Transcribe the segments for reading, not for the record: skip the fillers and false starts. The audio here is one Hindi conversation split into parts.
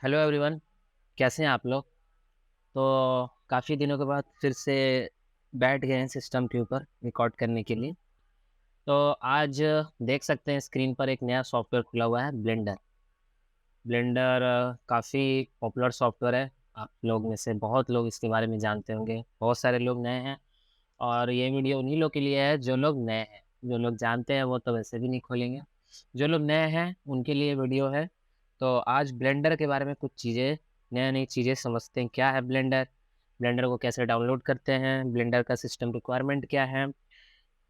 Hello everyone. कैसे हैं आप लोग? तो काफ़ी दिनों के बाद फिर से बैठ गए हैं सिस्टम के ऊपर रिकॉर्ड करने के लिए। तो आज देख सकते हैं स्क्रीन पर एक नया सॉफ्टवेयर खुला हुआ है, ब्लेंडर। ब्लेंडर काफ़ी पॉपुलर सॉफ्टवेयर है। आप लोग में से बहुत लोग इसके बारे में जानते होंगे, बहुत सारे लोग नए हैं। और ये वीडियो उन्हीं लोग के लिए है जो लोग नए हैं। जो लोग जानते हैं वो तो वैसे भी नहीं खोलेंगे। जो लोग नए हैं उनके लिए वीडियो है। तो आज ब्लेंडर के बारे में कुछ चीज़ें, नई-नई चीज़ें समझते हैं। क्या है ब्लेंडर? ब्लेंडर को कैसे डाउनलोड करते हैं? ब्लेंडर का सिस्टम रिक्वायरमेंट क्या है?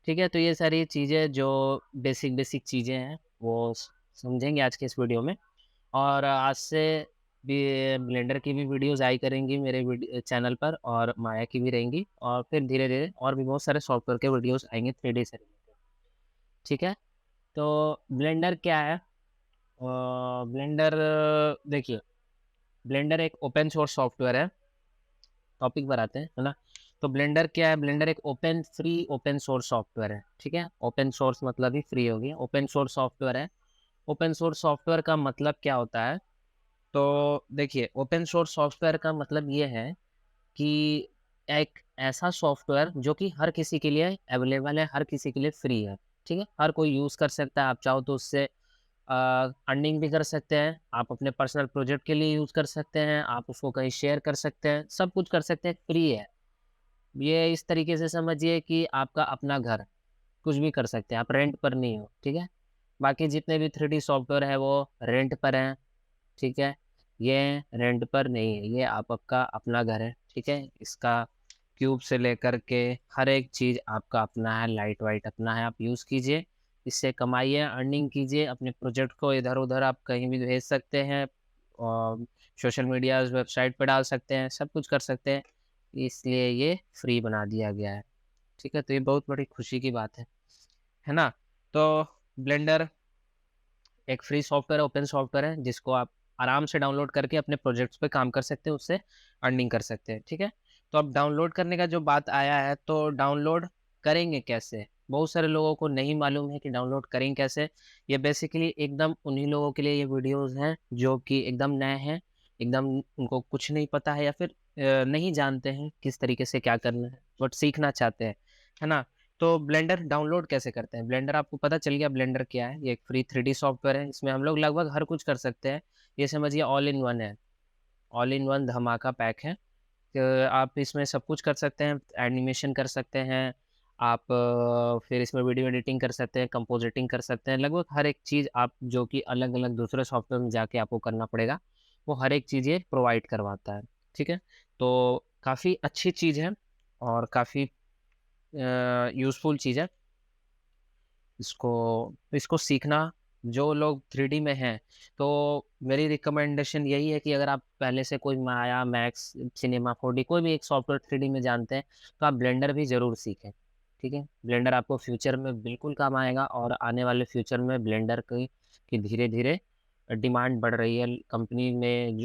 ठीक है, तो ये सारी चीज़ें जो बेसिक चीज़ें हैं, वो समझेंगे आज के इस वीडियो में। और आज से भी ब्लेंडर की भी वीडियोज़ आई करेंगी मेरे चैनल पर, और माया की भी रहेंगी, और फिर धीरे-धीरे और भी बहुत सारे सॉफ्टवेयर के वीडियोज़ आएँगे 3D से रिलेटेड। ठीक है? तो ब्लेंडर क्या है? ब्लेंडर, देखिए, ब्लेंडर एक ओपन सोर्स सॉफ्टवेयर है। टॉपिक पर आते हैं, है ना? तो ब्लेंडर क्या है? ब्लेंडर एक ओपन सोर्स सॉफ्टवेयर है, ठीक है? ओपन सोर्स मतलब ही फ्री हो गया, ओपन सोर्स सॉफ्टवेयर है। ओपन सोर्स सॉफ्टवेयर का मतलब क्या होता है? तो देखिए, ओपन सोर्स सॉफ्टवेयर का मतलब ये है कि एक ऐसा सॉफ्टवेयर जो कि हर किसी के लिए अवेलेबल है, हर किसी के लिए फ्री है, ठीक है? हर कोई यूज़ कर सकता है। आप चाहो तो उससे अर्निंग भी कर सकते हैं, आप अपने पर्सनल प्रोजेक्ट के लिए यूज़ कर सकते हैं, आप उसको कहीं शेयर कर सकते हैं, सब कुछ कर सकते हैं, फ्री है। ये इस तरीके से समझिए कि आपका अपना घर, कुछ भी कर सकते हैं, आप रेंट पर नहीं हो, ठीक है? बाकी जितने भी 3D सॉफ्टवेयर हैं वो रेंट पर हैं, ठीक है? ये रेंट पर नहीं है, ये आपका अपना घर है, ठीक है? इसका क्यूब से लेकर के हर एक चीज़ आपका अपना है, लाइट वाइट अपना है, आप यूज़ कीजिए, इससे कमाइए, अर्निंग कीजिए, अपने प्रोजेक्ट को इधर-उधर आप कहीं भी भेज सकते हैं, और सोशल मीडियाज़, वेबसाइट पे डाल सकते हैं, सब कुछ कर सकते हैं, इसलिए ये फ्री बना दिया गया है, ठीक है? तो ये बहुत बड़ी खुशी की बात है ना? तो ब्लेंडर एक फ्री सॉफ्टवेयर है, ओपन सॉफ्टवेयर है, जिसको आप आराम से डाउनलोड करके अपने प्रोजेक्ट्स पे काम कर सकते हैं, उससे अर्निंग कर सकते हैं, ठीक है? तो अब डाउनलोड करने का जो बात आया है, तो डाउनलोड करेंगे कैसे? बहुत सारे लोगों को नहीं मालूम है कि डाउनलोड करेंगे कैसे? ये बेसिकली एकदम उन्हीं लोगों के लिए ये वीडियोज़ हैं, जो कि एकदम नए हैं, एकदम उनको कुछ नहीं पता है, या फिर नहीं जानते हैं किस तरीके से क्या करना है, बट सीखना चाहते हैं, है ना? तो ब्लेंडर डाउनलोड कैसे करते हैं? ब्लेंडर आपको पता चल गया ब्लेंडर क्या है? ये एक फ्री 3D सॉफ्टवेयर है, इसमें हम लोग लगभग हर कुछ कर सकते हैं। ये समझिए ऑल इन वन है, ऑल इन वन धमाका पैक है। आप इसमें सब कुछ कर सकते हैं, एनिमेशन कर सकते हैं, आप फिर इसमें वीडियो एडिटिंग कर सकते हैं, कंपोजिटिंग कर सकते हैं, लगभग हर एक चीज़ आप जो कि अलग-अलग दूसरे सॉफ्टवेयर में जाके आपको करना पड़ेगा, वो हर एक चीज़ ये प्रोवाइड करवाता है, ठीक है? तो काफ़ी अच्छी चीज़ है, और काफ़ी यूज़फुल चीज़ है। इसको इसको सीखना, जो लोग 3D में हैं, तो मेरी रिकमेंडेशन यही है कि अगर आप पहले से कोई माया, मैक्स, सिनेमा 4D कोई भी एक सॉफ्टवेयर 3D में जानते हैं, तो आप ब्लेंडर भी ज़रूर सीखें, ठीक है? ब्लेंडर आपको फ्यूचर में बिल्कुल काम आएगा, और आने वाले फ्यूचर में ब्लेंडर की धीरे-धीरे डिमांड बढ़ रही है। कंपनी में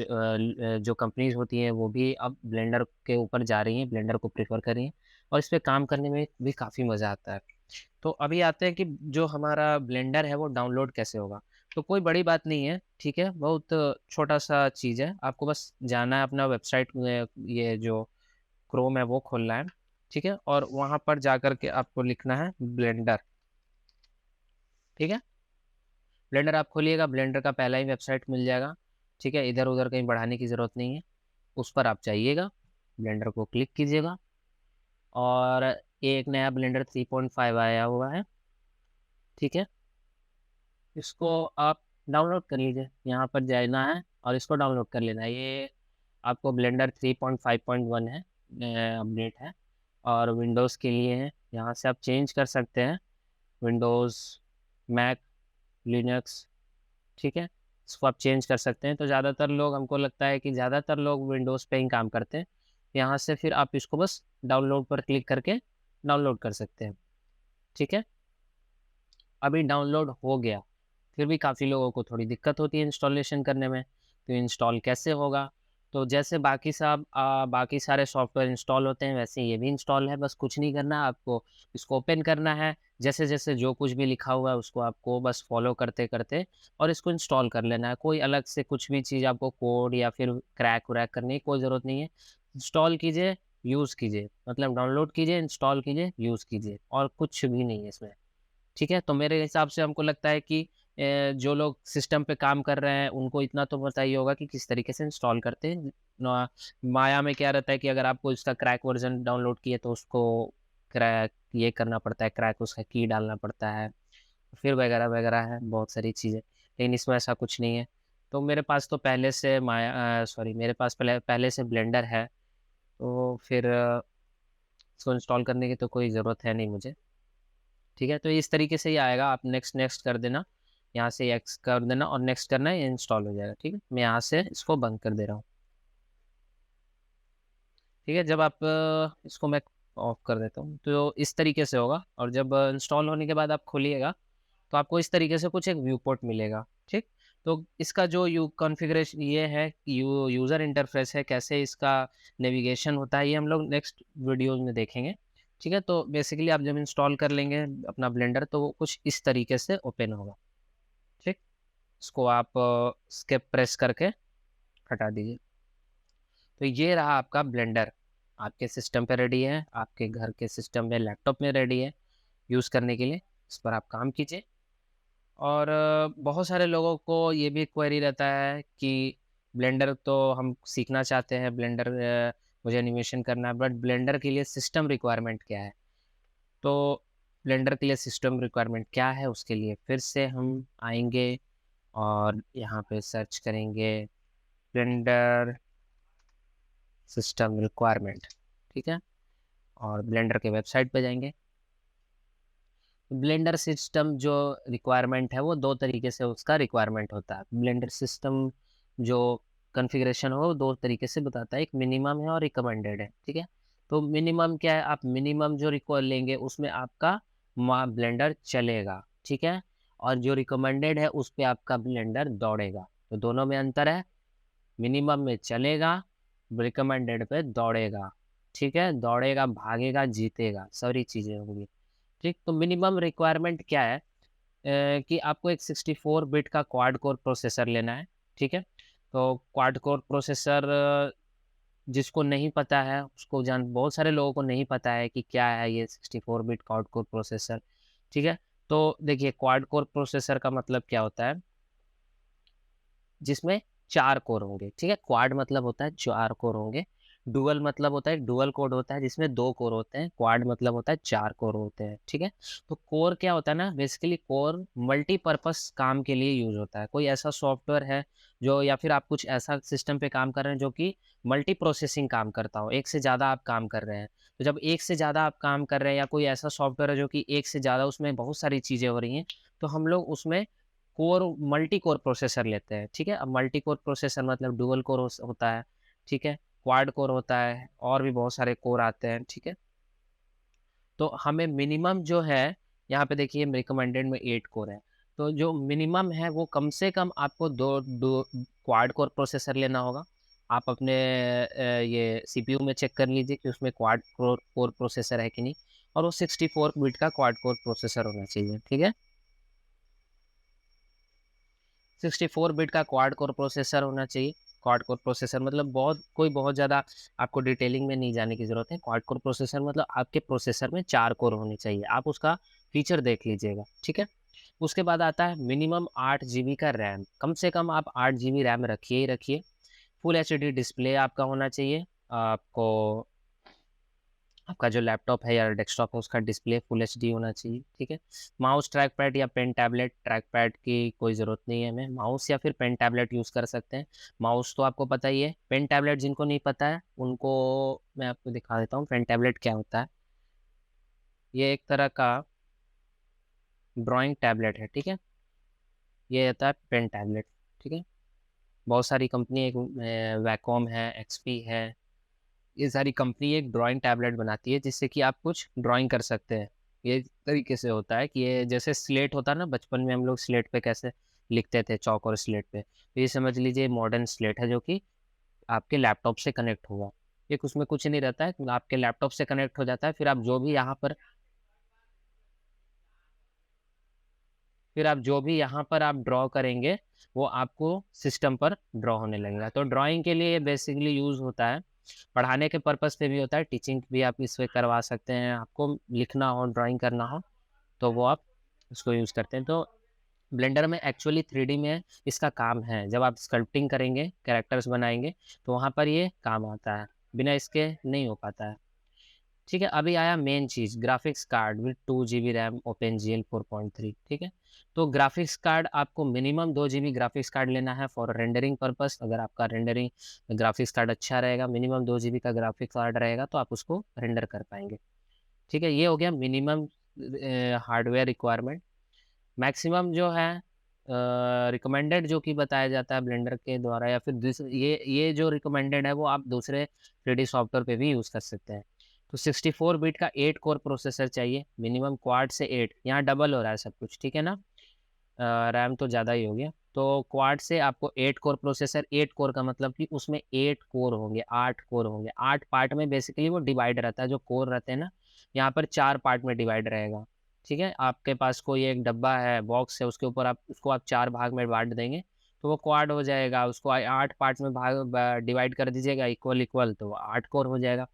जो कंपनीज़ होती हैं, वो भी अब ब्लेंडर के ऊपर जा रही हैं, ब्लेंडर को प्रेफ़र कर रही हैं, और इस पे काम करने में भी काफ़ी मज़ा आता है। तो अभी आते हैं कि जो हमारा ब्लेंडर है वो डाउनलोड कैसे होगा। तो कोई बड़ी बात नहीं है, ठीक है? बहुत छोटा-सा चीज़ है। आपको बस जाना है अपना वेबसाइट में, ये जो क्रोम है वो खोलना है, ठीक है? और वहाँ पर जाकर के आपको लिखना है ब्लेंडर, ठीक है? ब्लेंडर आप खोलिएगा, ब्लेंडर का पहला ही वेबसाइट मिल जाएगा, ठीक है? इधर-उधर कहीं बढ़ाने की ज़रूरत नहीं है। उस पर आप जाइएगा, ब्लेंडर को क्लिक कीजिएगा, और ये एक नया ब्लेंडर 3.5 आया हुआ है, ठीक है? इसको आप डाउनलोड कर लीजिए, यहाँ पर जाना है और इसको डाउनलोड कर लेना है। ये आपको ब्लेंडर 3.5.1 है, अपडेट है, और विंडोज़ के लिए है। यहाँ से आप चेंज कर सकते हैं, विंडोज़, मैक, लिनक्स, ठीक है? इसको आप चेंज कर सकते हैं। तो ज़्यादातर लोग, हमको लगता है कि ज़्यादातर लोग विंडोज़ पे ही काम करते हैं। यहाँ से फिर आप इसको बस डाउनलोड पर क्लिक करके डाउनलोड कर सकते हैं, ठीक है? अभी डाउनलोड हो गया, फिर भी काफ़ी लोगों को थोड़ी दिक्कत होती है इंस्टॉलेशन करने में। तो इंस्टॉल कैसे होगा? तो जैसे बाकी सारे सॉफ्टवेयर इंस्टॉल होते हैं वैसे ये भी इंस्टॉल है, बस कुछ नहीं करना है आपको, इसको ओपन करना है, जैसे-जैसे जो कुछ भी लिखा हुआ है उसको आपको बस फॉलो करते-करते और इसको इंस्टॉल कर लेना है। कोई अलग से कुछ भी चीज़ आपको कोड या फिर क्रैक-वरैक करने की कोई ज़रूरत नहीं है। इंस्टॉल कीजिए, यूज़ कीजिए, मतलब डाउनलोड कीजिए, इंस्टॉल कीजिए, यूज़ कीजिए और कुछ भी नहीं है इसमें। ठीक है? तो मेरे हिसाब से हमको लगता है कि जो लोग सिस्टम पे काम कर रहे हैं, उनको इतना तो पता ही होगा कि किस तरीके से इंस्टॉल करते हैं। न माया में क्या रहता है कि अगर आपको इसका क्रैक वर्ज़न डाउनलोड किए तो उसको क्रैक ये करना पड़ता है, क्रैक उसका की डालना पड़ता है, फिर वगैरह-वगैरह है, बहुत सारी चीज़ें। लेकिन इसमें ऐसा कुछ नहीं है। तो मेरे पास तो पहले से सॉरी मेरे पास पहले से ब्लेंडर है, तो फिर इसको इंस्टॉल करने की तो कोई ज़रूरत है नहीं मुझे। ठीक है? तो इस तरीके से ही आएगा, आप नेक्स्ट नेक्स्ट कर देना, यहाँ से एक्स कर देना और नेक्स्ट करना है, ये इंस्टॉल हो जाएगा, ठीक है? मैं यहाँ से इसको बंद कर दे रहा हूँ, ठीक है? जब आप इसको मैं ऑफ कर देता हूँ, तो इस तरीके से होगा और जब इंस्टॉल होने के बाद आप खोलिएगा, तो आपको इस तरीके से कुछ एक व्यू पोर्ट मिलेगा, ठीक? तो इसका जो कॉन्फ़िगरेशन ये है, यूज़र इंटरफ़ेस है, कैसे इसका नेविगेशन होता है, ये हम लोग नेक्स्ट वीडियोज़ में देखेंगे, ठीक है? तो बेसिकली आप जब इंस्टॉल कर लेंगे अपना ब्लेंडर, तो वो कुछ इस तरीके से ओपन होगा। ठीक? इसको आप एस्केप प्रेस करके हटा दीजिए। तो ये रहा आपका ब्लेंडर, आपके सिस्टम पे रेडी है, आपके घर के सिस्टम में, लैपटॉप में रेडी है यूज़ करने के लिए। इस पर आप काम कीजिए और बहुत सारे लोगों को ये भी क्वेरी रहता है कि ब्लेंडर तो हम सीखना चाहते हैं, ब्लेंडर मुझे एनिमेशन करना है, बट ब्लेंडर के लिए सिस्टम रिक्वायरमेंट क्या है? तो ब्लेंडर के लिए सिस्टम रिक्वायरमेंट क्या है, उसके लिए फिर से हम आएँगे और यहाँ पे सर्च करेंगे ब्लेंडर सिस्टम रिक्वायरमेंट, ठीक है? और ब्लेंडर के वेबसाइट पे जाएँगे। ब्लेंडर सिस्टम जो रिक्वायरमेंट है वो 2 तरीके से उसका रिक्वायरमेंट होता है। ब्लेंडर सिस्टम जो कॉन्फ़िगरेशन हो वो 2 तरीके से बताता है, एक मिनिमम है और रिकमेंडेड है, ठीक है? तो मिनिमम क्या है, आप मिनिमम जो लेंगे उसमें आपका ब्लेंडर चलेगा, ठीक है? और जो रिकमेंडेड है उस पे आपका ब्लेंडर दौड़ेगा। तो दोनों में अंतर है, मिनिमम में चलेगा, रिकमेंडेड पे दौड़ेगा, ठीक है? दौड़ेगा, भागेगा, जीतेगा, सारी चीज़ें होंगी। ठीक, तो मिनिमम रिक्वायरमेंट क्या है कि आपको एक 64 बिट का क्वाड कोर प्रोसेसर लेना है, ठीक है? तो क्वाड कोर प्रोसेसर जिसको नहीं पता है, उसको जान बहुत सारे लोगों को नहीं पता है कि क्या है ये 64 बिट क्वाड कोर प्रोसेसर, ठीक है? तो देखिए क्वाड कोर प्रोसेसर का मतलब क्या होता है, जिसमें 4 कोर होंगे, ठीक है? क्वाड मतलब होता है 4 कोर होंगे, डुअल मतलब होता है डुअल कोड होता है जिसमें 2 कोर होते हैं, क्वाड मतलब होता है 4 कोर होते हैं, ठीक है? तो कोर क्या होता है ना, बेसिकली कोर मल्टीपर्पज़ काम के लिए यूज़ होता है। कोई ऐसा सॉफ्टवेयर है जो या फिर आप कुछ ऐसा सिस्टम पे काम कर रहे हैं जो कि मल्टी प्रोसेसिंग काम करता हो, एक से ज़्यादा आप काम कर रहे हैं। तो जब एक से ज़्यादा आप काम कर रहे हैं या कोई ऐसा सॉफ्टवेयर है जो कि एक से ज़्यादा उसमें बहुत सारी चीज़ें हो रही हैं, तो हम लोग उसमें कोर मल्टी कोर प्रोसेसर लेते हैं, ठीक है? अब मल्टी कोर प्रोसेसर मतलब डुअल कोर होता है, ठीक है? क्वाड कोर होता है और भी बहुत सारे कोर आते हैं, ठीक है? तो हमें मिनिमम जो है, यहाँ पे देखिए रिकमेंडेड में 8 कोर है। तो जो मिनिमम है वो कम से कम आपको 2 क्वाड कोर प्रोसेसर लेना होगा। आप अपने ये सीपीयू में चेक कर लीजिए कि उसमें क्वाड कोर कोर प्रोसेसर है कि नहीं और वो 64 बिट का क्वाड कोर प्रोसेसर होना चाहिए, ठीक है? 64 बिट का क्वाड कोर प्रोसेसर होना चाहिए। क्वाड कोर प्रोसेसर मतलब बहुत ज़्यादा आपको डिटेलिंग में नहीं जाने की ज़रूरत है। क्वाड कोर प्रोसेसर मतलब आपके प्रोसेसर में 4 कोर होने चाहिए। आप उसका फीचर देख लीजिएगा, ठीक है? उसके बाद आता है मिनिमम 8 जीबी का रैम। कम से कम आप 8 जीबी रैम रखिए ही रखिए। फुल एचडी डिस्प्ले आपका होना चाहिए। आपको आपका जो लैपटॉप है या डेस्कटॉप है उसका डिस्प्ले फुल एचडी होना चाहिए, ठीक है? माउस ट्रैक पैड या पेन टैबलेट, ट्रैक पैड की कोई ज़रूरत नहीं है हमें, माउस या फिर पेन टैबलेट यूज़ कर सकते हैं। माउस तो आपको पता ही है, पेन टैबलेट जिनको नहीं पता है उनको मैं आपको दिखा देता हूँ पेन टैबलेट क्या होता है। ये एक तरह का ड्राइंग टैबलेट है, ठीक है? ये होता है पेन टैबलेट, ठीक है? बहुत सारी कंपनी एक वैकॉम है, एक्सपी है, ये सारी कंपनी एक ड्राइंग टैबलेट बनाती है जिससे कि आप कुछ ड्राइंग कर सकते हैं। ये इस तरीके से होता है कि ये जैसे स्लेट होता है ना, बचपन में हम लोग स्लेट पे कैसे लिखते थे चॉक और स्लेट पे, तो ये समझ लीजिए मॉडर्न स्लेट है जो कि आपके लैपटॉप से कनेक्ट होगा। एक उसमें कुछ नहीं रहता है, आपके लैपटॉप से कनेक्ट हो जाता है, फिर आप जो भी यहाँ पर आप ड्रॉ करेंगे वो आपको सिस्टम पर ड्रॉ होने लगेगा। तो ड्राइंग के लिए बेसिकली यूज़ होता है, पढ़ाने के पर्पज़ पे भी होता है, टीचिंग भी आप इससे करवा सकते हैं। आपको लिखना हो, ड्राइंग करना हो तो वो आप उसको यूज़ करते हैं। तो ब्लेंडर में एक्चुअली 3D में इसका काम है। जब आप स्कल्पटिंग करेंगे, कैरेक्टर्स बनाएँगे तो वहाँ पर ये काम आता है, बिना इसके नहीं हो पाता है। ठीक है, अभी आया मेन चीज़, graphics card with 2 GB RAM OpenGL 4.3। ठीक है, तो ग्राफिक्स कार्ड आपको मिनिमम 2 जीबी ग्राफिक्स कार्ड लेना है फॉर रेंडरिंग पर्पस। अगर आपका रेंडरिंग ग्राफिक्स कार्ड अच्छा रहेगा, मिनिमम 2 जीबी का ग्राफिक्स कार्ड रहेगा तो आप उसको रेंडर कर पाएंगे। ठीक है, ये हो गया मिनिमम हार्डवेयर रिक्वायरमेंट। मैक्सिमम जो है रिकमेंडेड जो कि बताया जाता है ब्लेंडर के द्वारा, या फिर ये जो रिकमेंडेड है वो आप दूसरे 3D सॉफ्टवेयर पे भी यूज़ कर सकते हैं। तो 64 बिट का 8 कोर प्रोसेसर चाहिए मिनिमम, क्वाड से 8, यहाँ डबल हो रहा है सब कुछ, ठीक है ना। रैम तो ज़्यादा ही हो गया, तो क्वाड से आपको 8 कोर प्रोसेसर। 8 कोर का मतलब कि उसमें 8 कोर होंगे, 8 कोर होंगे, 8 पार्ट में बेसिकली वो डिवाइड रहता है। जो कोर रहते हैं ना, यहाँ पर 4 पार्ट में डिवाइड रहेगा। ठीक है, आपके पास कोई एक डब्बा है, बॉक्स है, उसके ऊपर आप उसको आप 4 भाग में बाँट देंगे तो वो क्वाड हो जाएगा। उसको 8 पार्ट में डिवाइड कर दीजिएगा इक्वल इक्वल, तो 8 कोर हो जाएगा।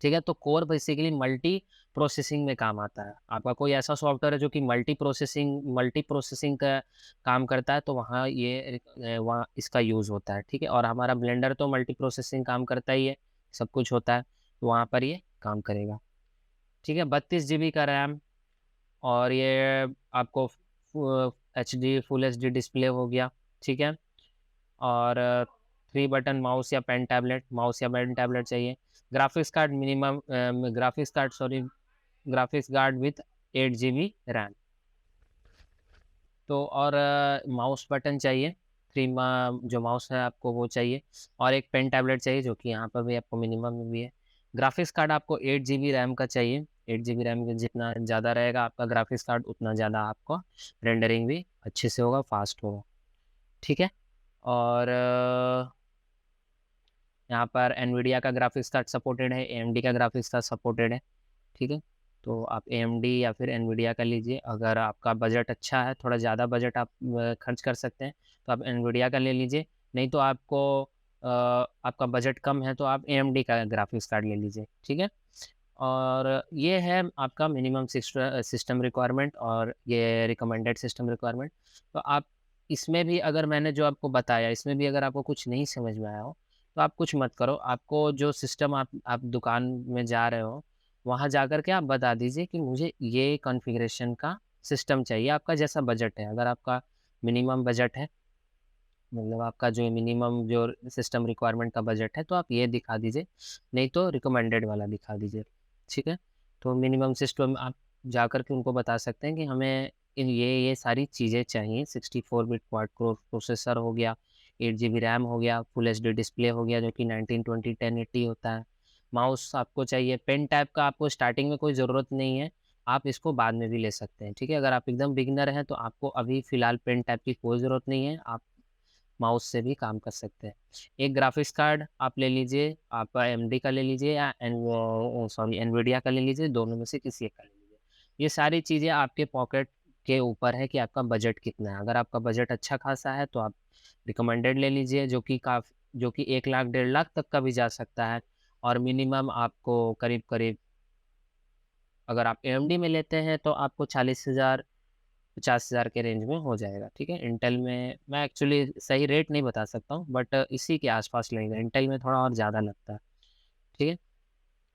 ठीक है, तो कोर बेसिकली मल्टी प्रोसेसिंग में काम आता है। आपका कोई ऐसा सॉफ्टवेयर है जो कि मल्टी प्रोसेसिंग का काम करता है तो वहाँ वहाँ इसका यूज़ होता है। ठीक है, और हमारा ब्लेंडर तो मल्टी प्रोसेसिंग काम करता ही है, सब कुछ होता है, तो वहाँ पर ये काम करेगा। ठीक है, 32 जीबी का रैम, और ये आपको HD फुल HD डिस्प्ले हो गया। ठीक है, और 3 बटन माउस या पेन टैबलेट चाहिए। Graphics card with 8 GB RAM. तो और माउस बटन चाहिए, जो माउस है आपको वो चाहिए, और एक पेन टैबलेट चाहिए जो कि यहाँ पर भी आपको मिनिमम में भी है। ग्राफिक्स कार्ड आपको 8 जीबी रैम का चाहिए। 8 जीबी रैम का जितना ज़्यादा रहेगा आपका ग्राफिक्स कार्ड, उतना ज़्यादा आपको रेंडरिंग भी अच्छे से होगा, फास्ट होगा। ठीक है, और यहाँ पर एनवीडिया का ग्राफिक्स कार्ड सपोर्टेड है, AMD का ग्राफिक्स कार्ड सपोर्टेड है। ठीक है, तो आप AMD या फिर एनवीडिया का लीजिए। अगर आपका बजट अच्छा है, थोड़ा ज़्यादा बजट आप खर्च कर सकते हैं तो आप एनवीडिया का ले लीजिए। नहीं तो आपका बजट कम है तो आप AMD का ग्राफिक्स कार्ड ले लीजिए। ठीक है, और ये है आपका मिनिमम सिस्टम रिक्वायरमेंट और ये रिकमेंडेड सिस्टम रिक्वायरमेंट। तो आप इसमें भी, अगर मैंने जो आपको बताया इसमें भी अगर आपको कुछ नहीं समझ में आया हो तो आप कुछ मत करो। आपको जो सिस्टम आप दुकान में जा रहे हो, वहाँ जाकर के आप बता दीजिए कि मुझे ये कॉन्फ़िगरेशन का सिस्टम चाहिए। आपका जैसा बजट है, अगर आपका मिनिमम बजट है, मतलब आपका जो मिनिमम जो सिस्टम रिक्वायरमेंट का बजट है, तो आप ये दिखा दीजिए, नहीं तो रिकमेंडेड वाला दिखा दीजिए। ठीक है, तो मिनिमम सिस्टम आप जाकर के उनको बता सकते हैं कि हमें ये सारी चीज़ें चाहिए। 64 बिट क्वाड कोर प्रोसेसर हो गया, 8 जीबी रैम हो गया, फुल HD डिस्प्ले हो गया जो कि 1920 1080 होता है। माउस आपको चाहिए। पेन टैब का आपको स्टार्टिंग में कोई ज़रूरत नहीं है, आप इसको बाद में भी ले सकते हैं। ठीक है, अगर आप एकदम बिगिनर हैं तो आपको अभी फ़िलहाल पेन टैब की कोई ज़रूरत नहीं है, आप माउस से भी काम कर सकते हैं। एक ग्राफिक्स कार्ड आप ले लीजिए, आप AMD का ले लीजिए या एनवीडिया का ले लीजिए, दोनों में से किसी एक का ले लीजिए। ये सारी चीज़ें आपके पॉकेट के ऊपर है कि आपका बजट कितना है। अगर आपका बजट अच्छा खासा है तो आप रिकमेंडेड ले लीजिए जो कि 1 लाख 1.5 लाख तक का भी जा सकता है, और मिनिमम आपको करीब-करीब, अगर आप AMD में लेते हैं तो आपको 40,000 50,000 के रेंज में हो जाएगा। ठीक है, इंटेल में मैं एक्चुअली सही रेट नहीं बता सकता हूँ, बट इसी के आसपास लगेगा। इंटेल में थोड़ा और ज़्यादा लगता है। ठीक है,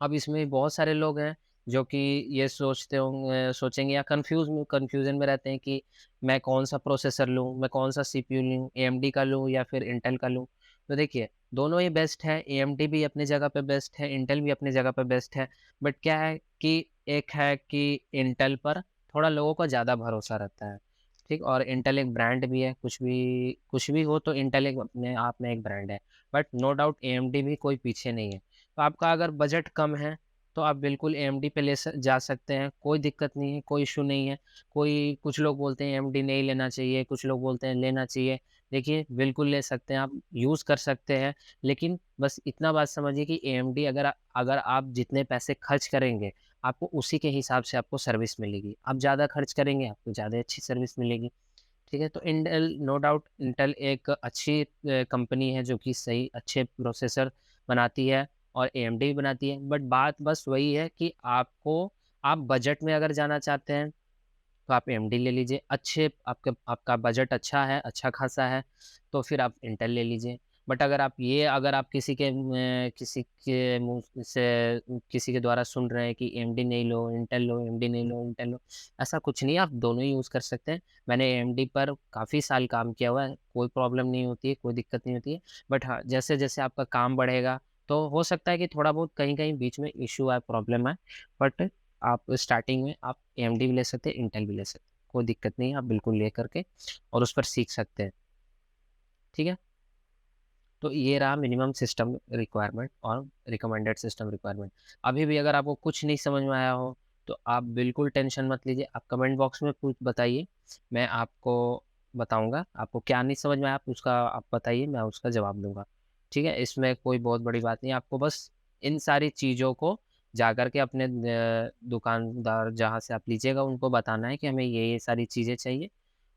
अब इसमें बहुत सारे लोग हैं जो कि ये सोचेंगे या कन्फ्यूज़न में रहते हैं कि मैं कौन-सा प्रोसेसर लूँ, मैं कौन-सा CPU लूँ, AMD का लूँ या फिर इंटेल का लूँ। तो देखिए, दोनों ही बेस्ट है, AMD भी अपनी जगह पे बेस्ट है, इंटेल भी अपनी जगह पे बेस्ट है। बट क्या है कि एक है कि इंटेल पर थोड़ा लोगों का ज़्यादा भरोसा रहता है। ठीक, और इंटेल एक ब्रांड भी है, कुछ भी हो तो इंटेल एक अपने आप में एक ब्रांड है। बट नो डाउट AMD भी कोई पीछे नहीं है। तो आपका अगर बजट कम है तो आप बिल्कुल AMD पे जा सकते हैं, कोई दिक्कत नहीं है, कोई इशू नहीं है। कुछ लोग बोलते हैं AMD नहीं लेना चाहिए, कुछ लोग बोलते हैं लेना चाहिए। देखिए बिल्कुल ले सकते हैं आप, यूज़ कर सकते हैं, लेकिन बस इतना बात समझिए कि एएमडी अगर आप जितने पैसे खर्च करेंगे, आपको उसी के हिसाब से आपको सर्विस मिलेगी। आप ज़्यादा खर्च करेंगे, आपको ज़्यादा अच्छी सर्विस मिलेगी। ठीक है? तो इंटेल नो डाउट इंटेल एक अच्छी कंपनी है जो कि सही अच्छे प्रोसेसर बनाती है और एएमडी भी बनाती है। बट बात बस वही है कि आप बजट में अगर जाना चाहते हैं तो आप एएमडी ले लीजिए। आपका बजट अच्छा है, अच्छा खासा है, तो फिर आप इंटेल ले लीजिए। बट अगर आप किसी के मुँह से किसी के द्वारा सुन रहे हैं कि एएमडी नहीं लो, इंटेल लो, एएमडी नहीं लो, इंटेल लो, ऐसा कुछ नहीं है, आप दोनों ही यूज़ कर सकते हैं। मैंने एएमडी पर काफ़ी साल काम किया हुआ है, कोई प्रॉब्लम नहीं होती है, कोई दिक्कत नहीं होती है। बट हाँ, जैसे-जैसे आपका काम बढ़ेगा, तो हो सकता है कि थोड़ा बहुत कहीं-कहीं बीच में इश्यू आए, प्रॉब्लम आए, बट आप स्टार्टिंग में आप एएमडी भी ले सकते हैं, इंटेल भी ले सकते हैं। कोई दिक्कत नहीं है, आप बिल्कुल ले करके और उस पर सीख सकते हैं। ठीक है? तो ये रहा मिनिमम सिस्टम रिक्वायरमेंट और रिकमेंडेड सिस्टम रिक्वायरमेंट। अभी भी अगर आपको कुछ नहीं समझ में आया हो, तो आप बिल्कुल टेंशन मत लीजिए। आप कमेंट बॉक्स में पूछ बताइए, मैं आपको बताऊँगा। आपको क्या नहीं समझ में आया, आप बताइए, मैं उसका जवाब दूँगा। ठीक है? इसमें कोई बहुत बड़ी बात नहीं है, आपको बस इन सारी चीज़ों को जाकर के अपने दुकानदार जहाँ से आप लीजिएगा, उनको बताना है कि हमें ये सारी चीज़ें चाहिए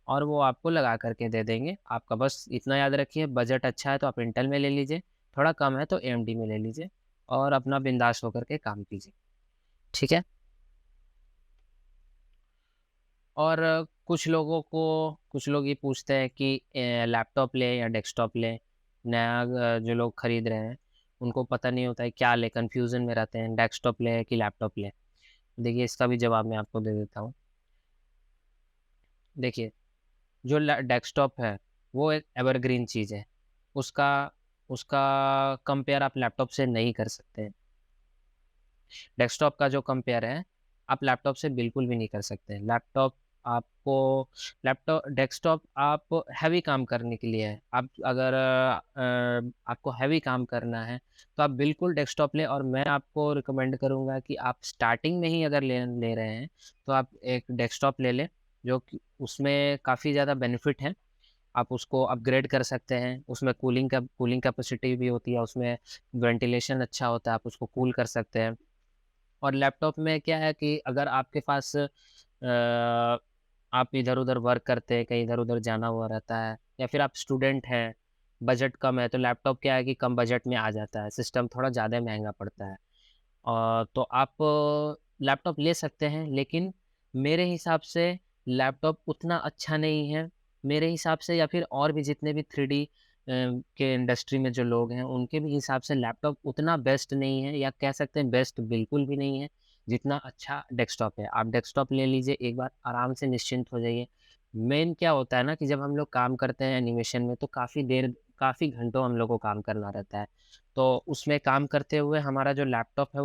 और वो आपको लगा कर के दे देंगे। आपका बस इतना याद रखिए, बजट अच्छा है तो आप इंटेल में ले लीजिए, थोड़ा कम है तो एएमडी में ले लीजिए और अपना बिंदास होकर के काम कीजिए। ठीक है? और कुछ लोग ये पूछते हैं कि लैपटॉप लें या डेस्कटॉप लें? नया जो लोग खरीद रहे हैं, उनको पता नहीं होता है क्या लें, कन्फ्यूज़न में रहते हैं, डेस्कटॉप लें कि लैपटॉप लें? देखिए, इसका भी जवाब मैं आपको दे देता हूँ। देखिए, जो डेस्कटॉप है, वो एक एवरग्रीन चीज़ है। उसका उसका कंपेयर आप लैपटॉप से नहीं कर सकते हैं। डेस्कटॉप का जो कंपेयर है, आप लैपटॉप से बिल्कुल भी नहीं कर सकते हैं। आपको डेस्कटॉप आप हैवी काम करने के लिए है। आपको हैवी काम करना है, तो आप बिल्कुल डेस्कटॉप लें और मैं आपको रिकमेंड करूँगा कि आप स्टार्टिंग में ही अगर ले ले रहे हैं, तो आप एक डेस्कटॉप ले लें, जो कि उसमें काफ़ी ज़्यादा बेनिफिट हैं। आप उसको अपग्रेड कर सकते हैं, उसमें कूलिंग कैपेसिटी भी होती है, उसमें वेंटिलेशन अच्छा होता है, आप उसको कूल कर सकते हैं। और लैपटॉप में क्या है कि अगर आपके पास आप इधर-उधर वर्क करते हैं, कहीं इधर-उधर जाना हुआ रहता है या फिर आप स्टूडेंट हैं, बजट कम है, तो लैपटॉप क्या है कि कम बजट में आ जाता है, सिस्टम थोड़ा ज़्यादा महँगा पड़ता है। तो आप लैपटॉप ले सकते हैं, लेकिन मेरे हिसाब से लैपटॉप उतना अच्छा नहीं है। मेरे हिसाब से या फिर और भी जितने भी 3D के इंडस्ट्री में जो लोग हैं, उनके भी हिसाब से लैपटॉप उतना बेस्ट नहीं है या कह सकते हैं बेस्ट बिल्कुल भी नहीं है, जितना अच्छा डेस्कटॉप है। आप डेस्कटॉप ले लीजिए, एक बार आराम से निश्चिंत हो जाइए। मेन क्या होता है ना कि जब हम लोग काम करते हैं एनिमेशन में, तो काफ़ी घंटों हम लोग को काम करना रहता है। तो उसमें काम करते हुए हमारा जो लैपटॉप है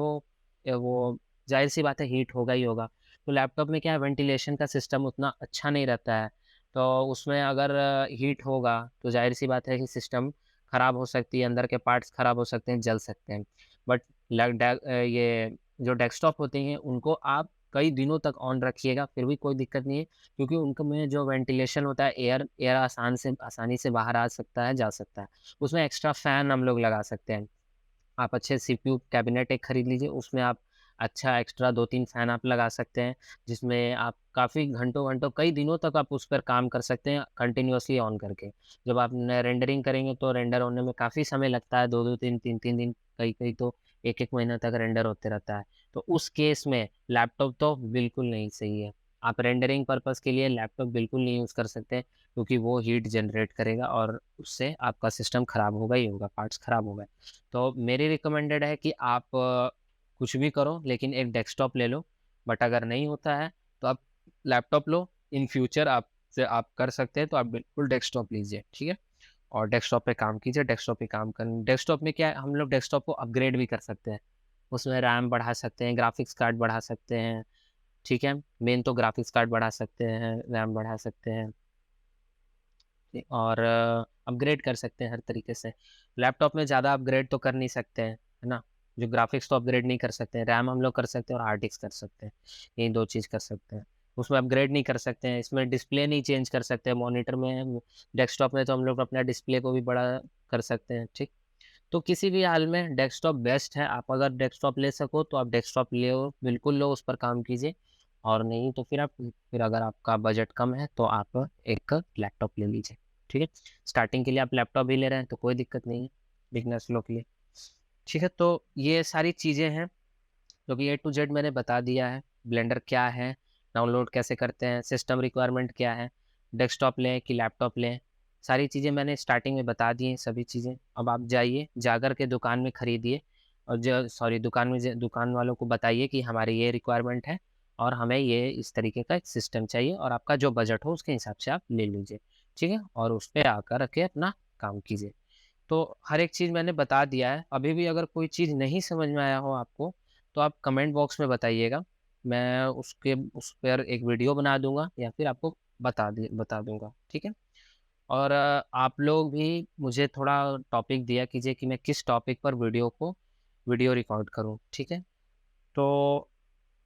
वो ज़ाहिर-सी बात है हीट होगा ही होगा। तो लैपटॉप में क्या है वेंटिलेशन का सिस्टम उतना अच्छा नहीं रहता है। तो उसमें अगर हीट होगा तो ज़ाहिर-सी बात है कि सिस्टम ख़राब हो सकती है, अंदर के पार्ट्स ख़राब हो सकते हैं, जल सकते हैं। बट ये जो डेस्कटॉप होते हैं उनको आप कई दिनों तक ऑन रखिएगा फिर भी कोई दिक्कत नहीं है क्योंकि उनका में जो वेंटिलेशन होता है एयर आसानी से बाहर आ सकता है, जा सकता है। उसमें एक्स्ट्रा फ़ैन हम लोग लगा सकते हैं। आप अच्छे सीपीयू कैबिनेट एक खरीद लीजिए, उसमें आप अच्छा एक्स्ट्रा 2-3 फ़ैन आप लगा सकते हैं, जिसमें आप काफ़ी घंटों-घंटों कई दिनों तक आप उस पर काम कर सकते हैं कंटिन्यूअसली ऑन करके। जब आप न रेंडरिंग करेंगे तो रेंडर होने में काफ़ी समय लगता है, 2-2 3-3 दिन, कई-कई तो 1-1 महीना तक रेंडर होते रहता है। तो उस केस में लैपटॉप तो बिल्कुल नहीं सही है। आप रेंडरिंग पर्पज़ के लिए लैपटॉप बिल्कुल नहीं यूज़ कर सकते क्योंकि वो हीट जनरेट करेगा और उससे आपका सिस्टम खराब होगा ही होगा, पार्ट्स खराब होगा। तो मेरी रिकमेंडेड है कि आप कुछ भी करो लेकिन एक डेस्कटॉप ले लो। बट अगर नहीं होता है तो आप लैपटॉप लो। इन फ्यूचर आप कर सकते हैं तो आप बिल्कुल डेस्कटॉप लीजिए, ठीक है? और डेस्कटॉप पे काम कीजिए, डेस्कटॉप में क्या है हम लोग डेस्कटॉप को अपग्रेड भी कर सकते हैं। उसमें रैम बढ़ा सकते हैं, ग्राफिक्स कार्ड बढ़ा सकते हैं, ठीक है? मेन तो ग्राफिक्स कार्ड बढ़ा सकते हैं, रैम बढ़ा सकते हैं। और अपग्रेड कर सकते हैं हर तरीके से। लैपटॉप में ज़्यादा अपग्रेड तो कर नहीं सकते हैं, है ना? जो ग्राफ़िक्स तो अपग्रेड नहीं कर सकते हैं, रैम हम लोग कर सकते हैं और हार्ड डिस्क कर सकते हैं। यही 2 चीज़ कर सकते हैं। उसमें अपग्रेड नहीं कर सकते हैं, इसमें डिस्प्ले नहीं चेंज कर सकते हैं, मॉनिटर में डेस्कटॉप में तो हम लोग अपना डिस्प्ले को भी बड़ा कर सकते हैं, ठीक। तो किसी भी हाल में डेस्कटॉप बेस्ट है, आप अगर डेस्कटॉप ले सको तो आप डेस्कटॉप लो, बिल्कुल लो, उस पर काम कीजिए। और नहीं तो फिर अगर आपका बजट कम है तो आप एक लैपटॉप ले लीजिए, ठीक है। स्टार्टिंग के लिए आप लैपटॉप भी ले रहे हैं तो कोई दिक्कत नहीं है, बिगनर्स लोग के लिए, ठीक है। तो ये सारी चीज़ें हैं जो कि A to Z मैंने बता दिया है। ब्लेंडर क्या है, डाउनलोड कैसे करते हैं, सिस्टम रिक्वायरमेंट क्या है, डेस्कटॉप लें कि लैपटॉप लें, सारी चीज़ें मैंने स्टार्टिंग में बता दी हैं सभी चीज़ें। अब आप जाइए, जाकर के दुकान में खरीदिए और दुकान वालों को बताइए कि हमारी ये रिक्वायरमेंट है और हमें ये इस तरीके का एक सिस्टम चाहिए और आपका जो बजट हो उसके हिसाब से आप ले लीजिए, ठीक है? और उस पे आकर के अपना काम कीजिए। तो हर एक चीज़ मैंने बता दिया है। अभी भी अगर कोई चीज़ नहीं समझ में आया हो आपको, तो आप कमेंट बॉक्स में बताइएगा। मैं उस पर एक वीडियो बना दूँगा या फिर आपको बता दूँगा, ठीक है? और आप लोग भी मुझे थोड़ा टॉपिक दिया कीजिए कि मैं किस टॉपिक पर वीडियो रिकॉर्ड करूँ, ठीक है? तो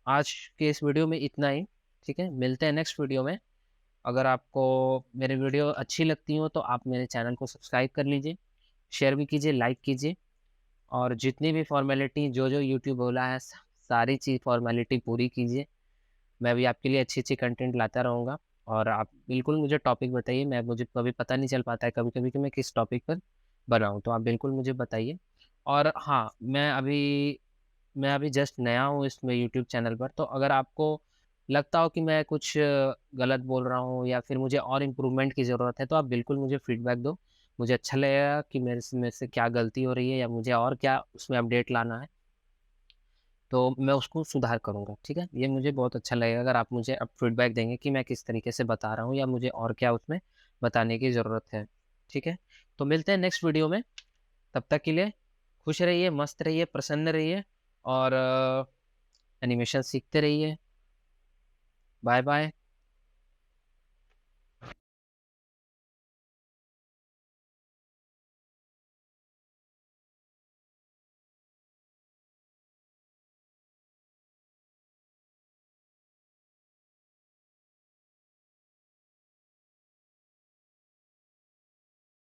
आज के इस वीडियो में इतना ही, ठीक है? मिलते हैं नेक्स्ट वीडियो में। अगर आपको मेरी वीडियो अच्छी लगती हो तो आप मेरे चैनल को सब्सक्राइब कर लीजिए, शेयर भी कीजिए, लाइक कीजिए और जितनी भी फ़ॉर्मेलिटी जो यूट्यूब बोला है सारी चीज़ फ़ॉर्मेलिटी पूरी कीजिए। मैं भी आपके लिए अच्छी-अच्छी कंटेंट लाता रहूँगा और आप बिल्कुल मुझे टॉपिक बताइए, मुझे कभी पता नहीं चल पाता है कभी-कभी कि मैं किस टॉपिक पर बनाऊँ, तो आप बिल्कुल मुझे बताइए। और हाँ, मैं अभी जस्ट नया हूँ इसमें यूट्यूब चैनल पर, तो अगर आपको लगता हो कि मैं कुछ गलत बोल रहा हूँ या फिर मुझे और इम्प्रूवमेंट की ज़रूरत है, तो आप बिल्कुल मुझे फ़ीडबैक दो। मुझे अच्छा लगेगा कि मेरे से क्या गलती हो रही है या मुझे और क्या उसमें अपडेट लाना है, तो मैं उसको सुधार करूँगा, ठीक है? ये मुझे बहुत अच्छा लगेगा अगर आप मुझे अब फ़ीडबैक देंगे कि मैं किस तरीके से बता रहा हूँ या मुझे और क्या उसमें बताने की ज़रूरत है, ठीक है? तो मिलते हैं नेक्स्ट वीडियो में, तब तक के लिए खुश रहिए, मस्त रहिए, प्रसन्न रहिए और एनिमेशन सीखते रहिए। Bye bye.